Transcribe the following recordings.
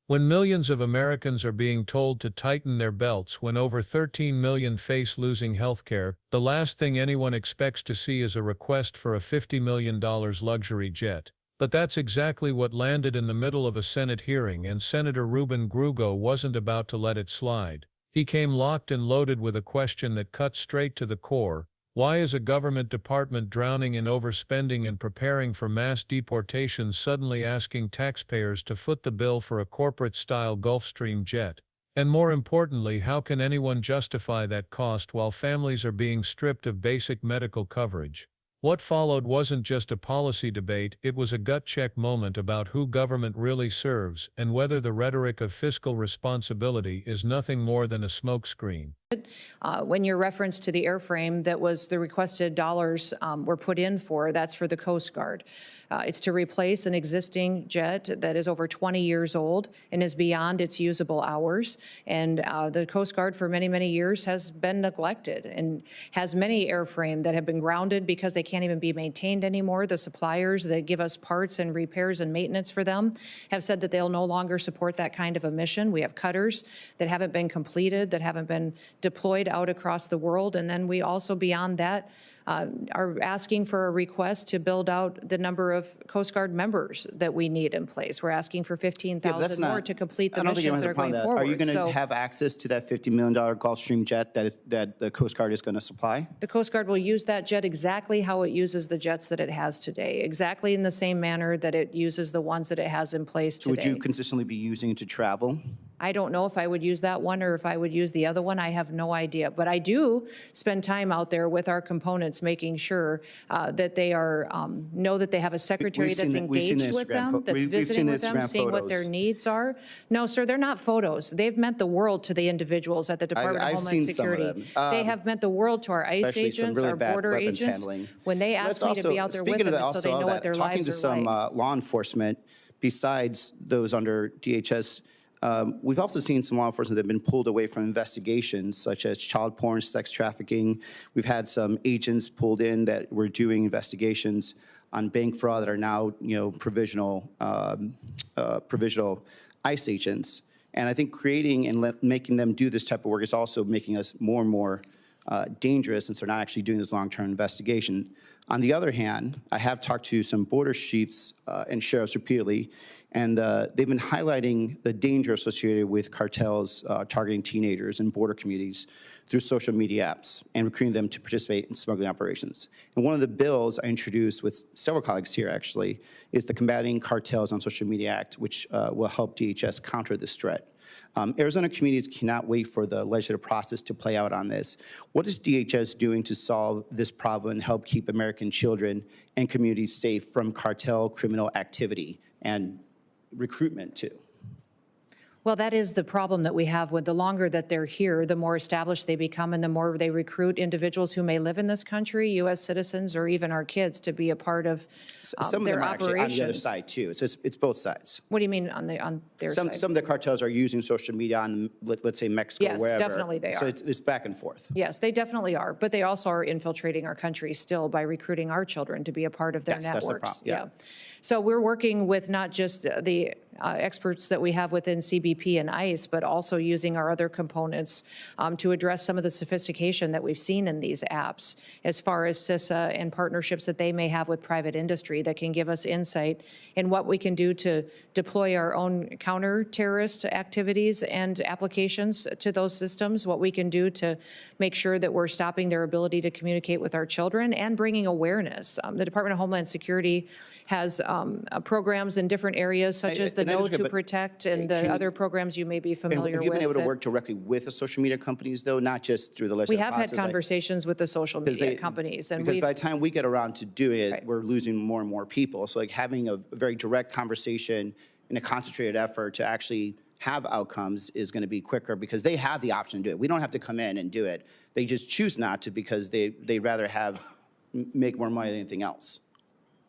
When millions of Americans are being told to tighten their belts when over 13 million face losing healthcare, the last thing anyone expects to see is a request for a $50 million luxury jet. But that's exactly what landed in the middle of a Senate hearing, and Senator Ruben Grugo wasn't about to let it slide. He came locked and loaded with a question that cut straight to the core. Why is a government department drowning in overspending and preparing for mass deportation suddenly asking taxpayers to foot the bill for a corporate-style Gulfstream jet? And more importantly, how can anyone justify that cost while families are being stripped of basic medical coverage? What followed wasn't just a policy debate, it was a gut-check moment about who government really serves and whether the rhetoric of fiscal responsibility is nothing more than a smokescreen. When your reference to the airframe that was the requested dollars were put in for, that's for the Coast Guard. It's to replace an existing jet that is over 20 years old and is beyond its usable hours. And the Coast Guard for many, many years has been neglected and has many airframe that have been grounded because they can't even be maintained anymore. The suppliers that give us parts and repairs and maintenance for them have said that they'll no longer support that kind of a mission. We have cutters that haven't been completed, that haven't been deployed out across the world. And then we also, beyond that, are asking for a request to build out the number of Coast Guard members that we need in place. We're asking for 15,000 more to complete the missions that are going forward. Are you going to have access to that $50 million Gulfstream jet that the Coast Guard is going to supply? The Coast Guard will use that jet exactly how it uses the jets that it has today, exactly in the same manner that it uses the ones that it has in place today. So would you consistently be using it to travel? I don't know if I would use that one or if I would use the other one. I have no idea. But I do spend time out there with our components, making sure that they are know that they have a secretary that's engaged with them, that's visiting with them, seeing what their needs are. No, sir, they're not photos. They've meant the world to the individuals at the Department of Homeland Security. They have meant the world to our ICE agents, our border agents. When they ask me to be out there with them, so they know what their lives are like. Talking to some law enforcement, besides those under DHS, we've also seen some law enforcement that have been pulled away from investigations, such as child porn, sex trafficking. We've had some agents pulled in that were doing investigations on bank fraud that are now, provisional ICE agents. And I think creating and making them do this type of work is also making us more and more dangerous, since they're not actually doing this long-term investigation. On the other hand, I have talked to some border chiefs and sheriffs repeatedly, and they've been highlighting the danger associated with cartels targeting teenagers in border communities through social media apps and recruiting them to participate in smuggling operations. And one of the bills I introduced with several colleagues here, actually, is the Combating Cartels on Social Media Act, which will help DHS counter this threat. Arizona communities cannot wait for the legislative process to play out on this. What is DHS doing to solve this problem and help keep American children and communities safe from cartel criminal activity and recruitment too? Well, that is the problem that we have. With the longer that they're here, the more established they become and the more they recruit individuals who may live in this country, U.S. citizens, or even our kids, to be a part of some their of them are operations. actually on the other side too. So it's both sides. What do you mean on their side? Some of the cartels are using social media on, let's say, Mexico, yes, wherever. Yes, definitely they are. So it's back and forth. Yes, they definitely are. But they also are infiltrating our country still by recruiting our children to be a part of their networks. That's the problem, yeah. So we're working with not just the experts that we have within CBP and ICE, but also using our other components to address some of the sophistication that we've seen in these apps, as far as CISA and partnerships that they may have with private industry that can give us insight in what we can do to deploy our own counter-terrorist activities and applications to those systems, what we can do to make sure that we're stopping their ability to communicate with our children and bringing awareness. The Department of Homeland Security has programs in different areas, such as the Know to Protect and the other programs you may be familiar with. Have you been able to work directly with the social media companies, though, not just through the legislative process? We have had conversations with the social media companies. And because by the time we get around to do it, we're losing more and more people. So like having a very direct conversation and a concentrated effort to actually have outcomes is going to be quicker, because they have the option to do it. We don't have to come in and do it. They just choose not to, because they'd rather make more money than anything else.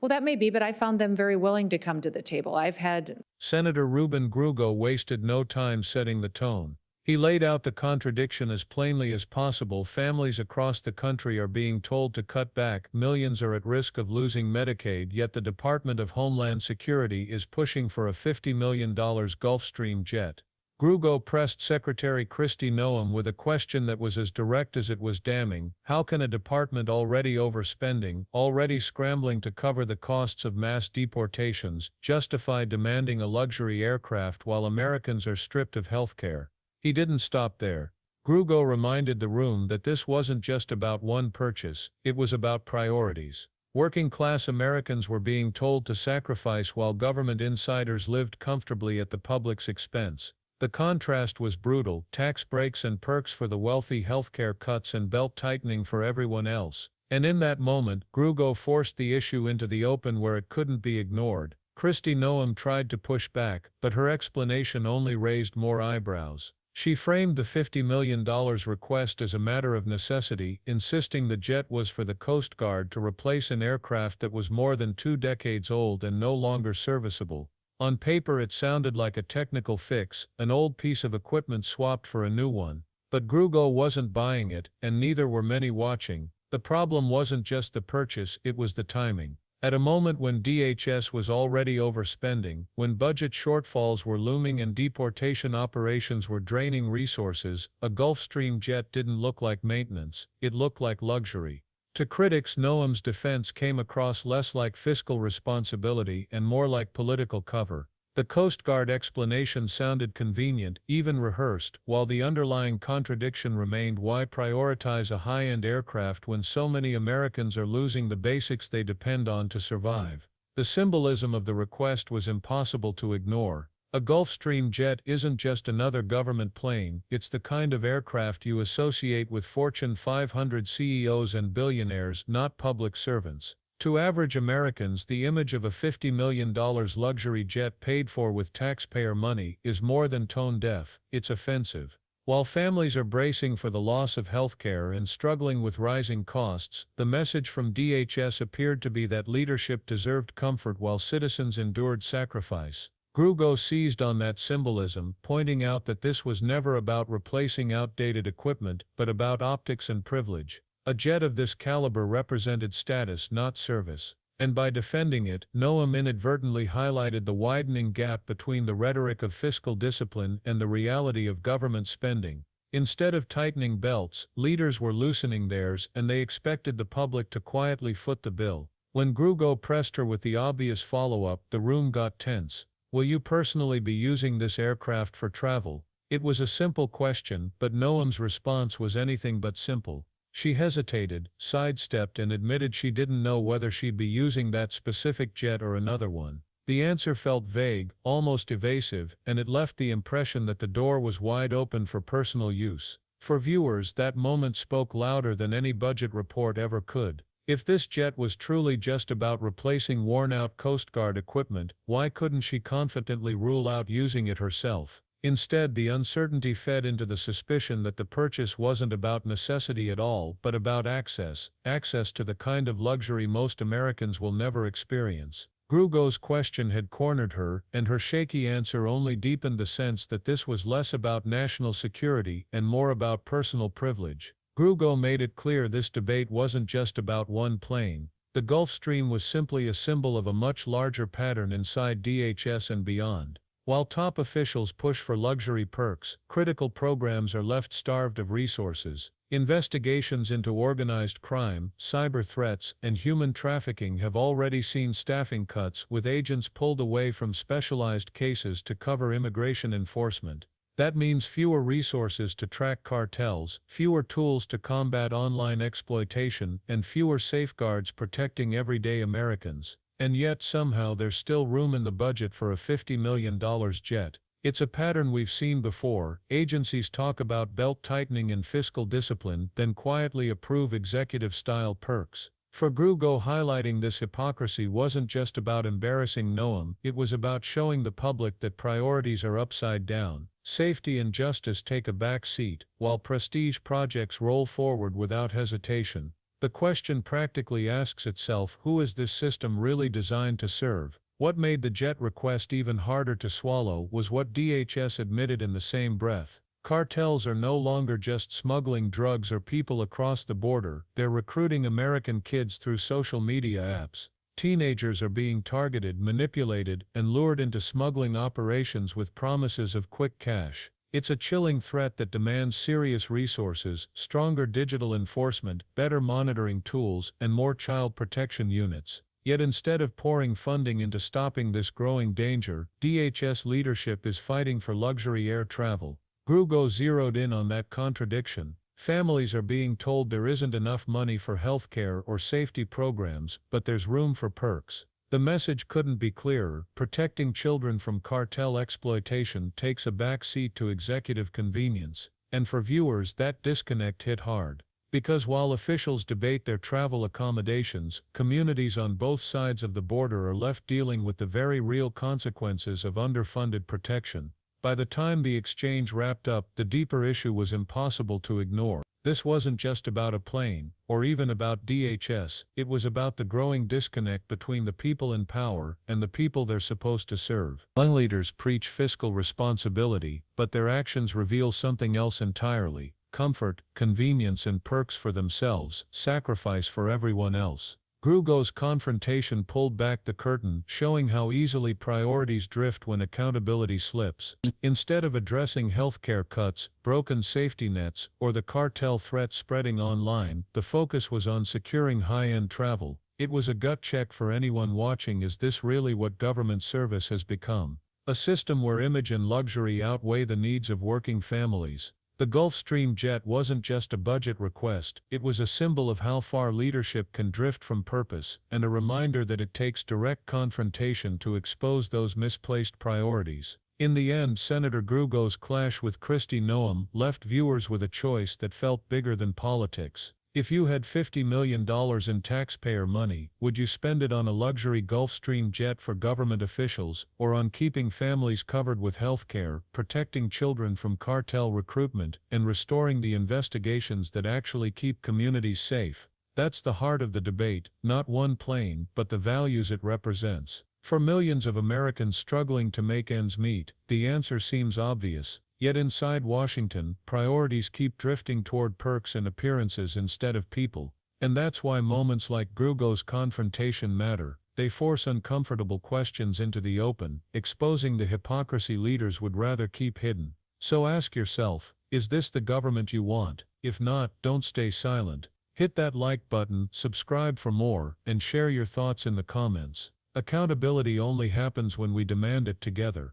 Well, that may be, but I found them very willing to come to the table. I've had... Senator Ruben Grugo wasted no time setting the tone. He laid out the contradiction as plainly as possible. Families across the country are being told to cut back, millions are at risk of losing Medicaid, yet the Department of Homeland Security is pushing for a $50 million Gulfstream jet. Gallego pressed Secretary Kristi Noem with a question that was as direct as it was damning. How can a department already overspending, already scrambling to cover the costs of mass deportations, justify demanding a luxury aircraft while Americans are stripped of health care? He didn't stop there. Gallego reminded the room that this wasn't just about one purchase, it was about priorities. Working-class Americans were being told to sacrifice while government insiders lived comfortably at the public's expense. The contrast was brutal: tax breaks and perks for the wealthy, healthcare cuts and belt-tightening for everyone else. And in that moment, Gallego forced the issue into the open where it couldn't be ignored. Kristi Noem tried to push back, but her explanation only raised more eyebrows. She framed the $50 million request as a matter of necessity, insisting the jet was for the Coast Guard to replace an aircraft that was more than 2 decades old and no longer serviceable. On paper it sounded like a technical fix, an old piece of equipment swapped for a new one. But Gallego wasn't buying it, and neither were many watching. The problem wasn't just the purchase, it was the timing. At a moment when DHS was already overspending, when budget shortfalls were looming and deportation operations were draining resources, a Gulfstream jet didn't look like maintenance, it looked like luxury. To critics, Noem's defense came across less like fiscal responsibility and more like political cover. The Coast Guard explanation sounded convenient, even rehearsed, while the underlying contradiction remained: why prioritize a high-end aircraft when so many Americans are losing the basics they depend on to survive? The symbolism of the request was impossible to ignore. A Gulfstream jet isn't just another government plane, it's the kind of aircraft you associate with Fortune 500 CEOs and billionaires, not public servants. To average Americans, the image of a $50 million luxury jet paid for with taxpayer money is more than tone-deaf, it's offensive. While families are bracing for the loss of healthcare and struggling with rising costs, the message from DHS appeared to be that leadership deserved comfort while citizens endured sacrifice. Gallego seized on that symbolism, pointing out that this was never about replacing outdated equipment, but about optics and privilege. A jet of this caliber represented status, not service. And by defending it, Noem inadvertently highlighted the widening gap between the rhetoric of fiscal discipline and the reality of government spending. Instead of tightening belts, leaders were loosening theirs, and they expected the public to quietly foot the bill. When Gallego pressed her with the obvious follow-up, the room got tense. Will you personally be using this aircraft for travel? It was a simple question, but Noem's response was anything but simple. She hesitated, sidestepped, and admitted she didn't know whether she'd be using that specific jet or another one. The answer felt vague, almost evasive, and it left the impression that the door was wide open for personal use. For viewers, that moment spoke louder than any budget report ever could. If this jet was truly just about replacing worn-out Coast Guard equipment, why couldn't she confidently rule out using it herself? Instead, the uncertainty fed into the suspicion that the purchase wasn't about necessity at all, but about access to the kind of luxury most Americans will never experience. Gallego's question had cornered her, and her shaky answer only deepened the sense that this was less about national security and more about personal privilege. Gallego made it clear this debate wasn't just about one plane. The Gulfstream was simply a symbol of a much larger pattern inside DHS and beyond. While top officials push for luxury perks, critical programs are left starved of resources. Investigations into organized crime, cyber threats, and human trafficking have already seen staffing cuts, with agents pulled away from specialized cases to cover immigration enforcement. That means fewer resources to track cartels, fewer tools to combat online exploitation, and fewer safeguards protecting everyday Americans. And yet somehow there's still room in the budget for a $50 million jet. It's a pattern we've seen before. Agencies talk about belt-tightening and fiscal discipline, then quietly approve executive-style perks. For Gallego, highlighting this hypocrisy wasn't just about embarrassing Noem, it was about showing the public that priorities are upside down. Safety and justice take a back seat, while prestige projects roll forward without hesitation. The question practically asks itself, who is this system really designed to serve? What made the jet request even harder to swallow was what DHS admitted in the same breath. Cartels are no longer just smuggling drugs or people across the border, they're recruiting American kids through social media apps. Teenagers are being targeted, manipulated, and lured into smuggling operations with promises of quick cash. It's a chilling threat that demands serious resources, stronger digital enforcement, better monitoring tools, and more child protection units. Yet instead of pouring funding into stopping this growing danger, DHS leadership is fighting for luxury air travel. Gallego zeroed in on that contradiction. Families are being told there isn't enough money for healthcare or safety programs, but there's room for perks. The message couldn't be clearer. Protecting children from cartel exploitation takes a back seat to executive convenience. And for viewers, that disconnect hit hard. Because while officials debate their travel accommodations, communities on both sides of the border are left dealing with the very real consequences of underfunded protection. By the time the exchange wrapped up, the deeper issue was impossible to ignore. This wasn't just about a plane, or even about DHS, it was about the growing disconnect between the people in power and the people they're supposed to serve. Young leaders preach fiscal responsibility, but their actions reveal something else entirely: comfort, convenience, and perks for themselves, sacrifice for everyone else. Gallego's confrontation pulled back the curtain, showing how easily priorities drift when accountability slips. Instead of addressing healthcare cuts, broken safety nets, or the cartel threat spreading online, the focus was on securing high-end travel. It was a gut check for anyone watching: is this really what government service has become? A system where image and luxury outweigh the needs of working families. The Gulfstream jet wasn't just a budget request, it was a symbol of how far leadership can drift from purpose, and a reminder that it takes direct confrontation to expose those misplaced priorities. In the end, Senator Gallego's clash with Kristi Noem left viewers with a choice that felt bigger than politics. If you had $50 million in taxpayer money, would you spend it on a luxury Gulfstream jet for government officials, or on keeping families covered with health care, protecting children from cartel recruitment, and restoring the investigations that actually keep communities safe? That's the heart of the debate, not one plane, but the values it represents. For millions of Americans struggling to make ends meet, the answer seems obvious. Yet inside Washington, priorities keep drifting toward perks and appearances instead of people. And that's why moments like Gallego's confrontation matter. They force uncomfortable questions into the open, exposing the hypocrisy leaders would rather keep hidden. So ask yourself, is this the government you want? If not, don't stay silent. Hit that like button, subscribe for more, and share your thoughts in the comments. Accountability only happens when we demand it together.